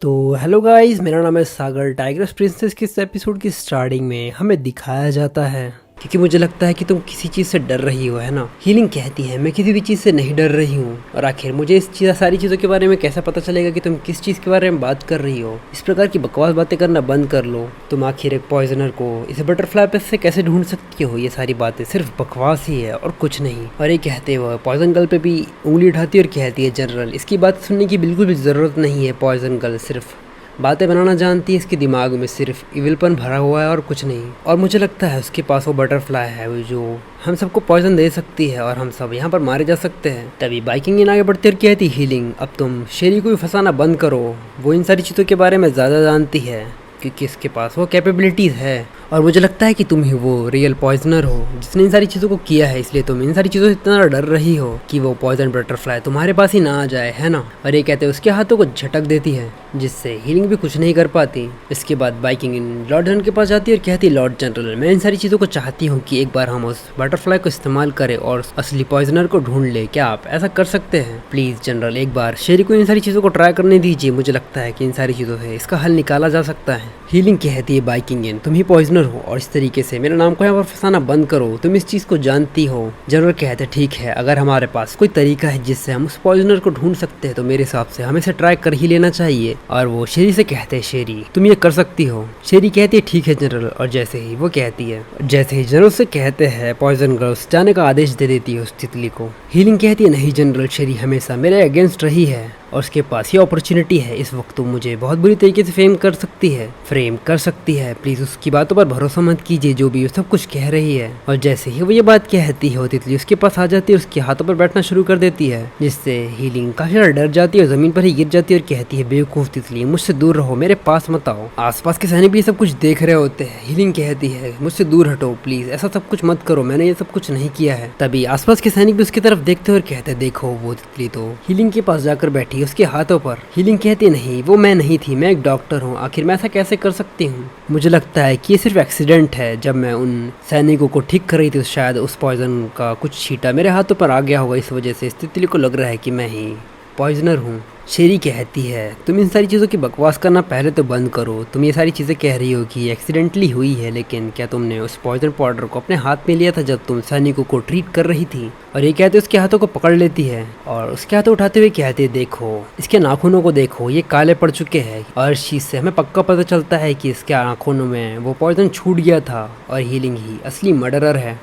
तो hello guys, मेरा नाम है सागर। टाइग्रेस प्रिंसेस के इस एपिसोड की स्टार्टिंग में हमें दिखाया जाता है क्योंकि मुझे लगता है कि तुम किसी चीज़ से डर रही हो, है ना। हीलिंग कहती है मैं किसी भी चीज़ से नहीं डर रही हूँ। और आखिर मुझे इस सारी चीज़ों के बारे में कैसा पता चलेगा कि तुम किस चीज़ के बारे में बात कर रही हो। इस प्रकार की बकवास बातें करना बंद कर लो। तुम आखिर एक पॉइजनर को इस बटरफ्लाई पे से कैसे ढूंढ सकती हो। ये सारी बातें सिर्फ बकवास ही है और कुछ नहीं। और ये कहते हुए पॉइजन गर्ल पे भी उंगली उठाती है और कहती है जनरल, इसकी बात सुनने की बिल्कुल भी ज़रूरत नहीं है। पॉइजन गर्ल सिर्फ बातें बनाना जानती है, इसके दिमाग में सिर्फ इविलपन भरा हुआ है और कुछ नहीं। और मुझे लगता है उसके पास वो बटरफ्लाई है वो जो हम सबको पॉइजन दे सकती है और हम सब यहाँ पर मारे जा सकते हैं। तभी बाइकिंग इन आगे बढ़ती और कहती हीलिंग, अब तुम शेरी को भी फंसाना बंद करो। वो इन सारी चीज़ों के बारे में ज़्यादा जानती है क्योंकि इसके पास वो कैपेबिलिटीज़ है। और मुझे लगता है कि तुम ही वो रियल पॉइजनर हो जिसने इन सारी चीज़ों को किया है, इसलिए तुम इन सारी चीज़ों से इतना डर रही हो कि वो पॉइजन बटरफ्लाई तुम्हारे पास ही ना आ जाए, है ना। और ये कहते उसके हाथों को झटक देती है जिससे हीलिंग भी कुछ नहीं कर पाती। इसके बाद बाइकिंग इन लॉर्ड जनरल के पास जाती है और कहती लॉर्ड जनरल, मैं इन सारी चीज़ों को चाहती हूँ कि एक बार हम उस बटरफ्लाई को इस्तेमाल करें और असली पॉइजनर को ढूंढ ले। क्या आप ऐसा कर सकते हैं? प्लीज़ जनरल, एक बार शेरी को इन सारी चीज़ों को ट्राई करने दीजिए। मुझे लगता है कि इन सारी चीज़ों से इसका हल निकाला जा सकता है। हीलिंग कहती है बाइकिंग इन, तुम ही पॉइजनर हो और इस तरीके से मेरे नाम को यहाँ पर फंसाना बंद करो। तुम इस चीज़ को जानती हो। जनरल कहते ठीक है, अगर हमारे पास कोई तरीका है जिससे हम उस पॉइजनर को ढूंढ सकते हैं तो मेरे हिसाब से हमें इसे ट्राई कर ही लेना चाहिए। और वो शेरी से कहते हैं शेरी तुम ये कर सकती हो। शेरी कहती है ठीक है जनरल। और जैसे ही वो कहती है, जैसे ही जनरल से कहते हैं पॉइजन गर्ल्स जाने का आदेश दे देती है उस तितली को। हीलिंग कहती है नहीं जनरल, शेरी हमेशा मेरे अगेंस्ट रही है और उसके पास ये अपॉर्चुनिटी है। इस वक्त तुम मुझे बहुत बुरी तरीके से फ्रेम कर सकती है। प्लीज उसकी बातों पर भरोसा मत कीजिए, जो भी वो सब कुछ कह रही है। और जैसे ही वो ये बात कहती है वो तितली उसके पास आ जाती है, उसके हाथों पर बैठना शुरू कर देती है जिससे हीलिंग काफी ज्यादा डर जाती है और जमीन पर ही गिर जाती है और कहती है बेवकूफ तितली, मुझसे दूर रहो, मेरे पास मत आओ। आसपास के सैनिक भी सब कुछ देख रहे होते हैं। हीलिंग कहती है मुझसे दूर हटो प्लीज, ऐसा सब कुछ मत करो, मैंने ये सब कुछ नहीं किया है। तभी आसपास के सैनिक भी उसकी तरफ देखते और कहते देखो वो तितली तो हीलिंग के पास जाकर बैठी उसके हाथों पर। हीलिंग कहती नहीं, वो मैं नहीं थी, मैं एक डॉक्टर हूँ, आखिर मैं ऐसा कैसे कर सकती हूँ। मुझे लगता है कि ये सिर्फ एक्सीडेंट है। जब मैं उन सैनिकों को ठीक कर रही थी शायद उस पॉइजन का कुछ छींटा मेरे हाथों पर आ गया होगा, इस वजह से इस तितली को लग रहा है कि मैं ही पॉइजनर हूँ। शेरी कहती है तुम इन सारी चीज़ों की बकवास करना पहले तो बंद करो। तुम ये सारी चीज़ें कह रही हो कि एक्सीडेंटली हुई है, लेकिन क्या तुमने उस पॉइजन पाउडर को अपने हाथ में लिया था जब तुम सैनिकों को ट्रीट कर रही थी? और ये कहते उसके हाथों को पकड़ लेती है और उसके हाथों उठाते हुए कहते देखो इसके नाखूनों को देखो, ये काले पड़ चुके हैं। और इस चीज़ से हमें पक्का पता चलता है कि इसके नाखूनों में वो पॉइजन छूट गया था और हीलिंग ही असली मर्डरर है।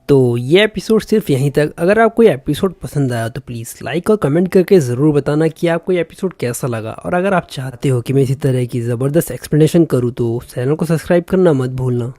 तो ये एपिसोड सिर्फ यहीं तक। अगर आपको ये एपिसोड पसंद आया तो प्लीज़ लाइक और कमेंट करके ज़रूर बताना कि आपको ये एपिसोड कैसा लगा। और अगर आप चाहते हो कि मैं इसी तरह की ज़बरदस्त एक्सप्लेनेशन करूँ तो चैनल को सब्सक्राइब करना मत भूलना।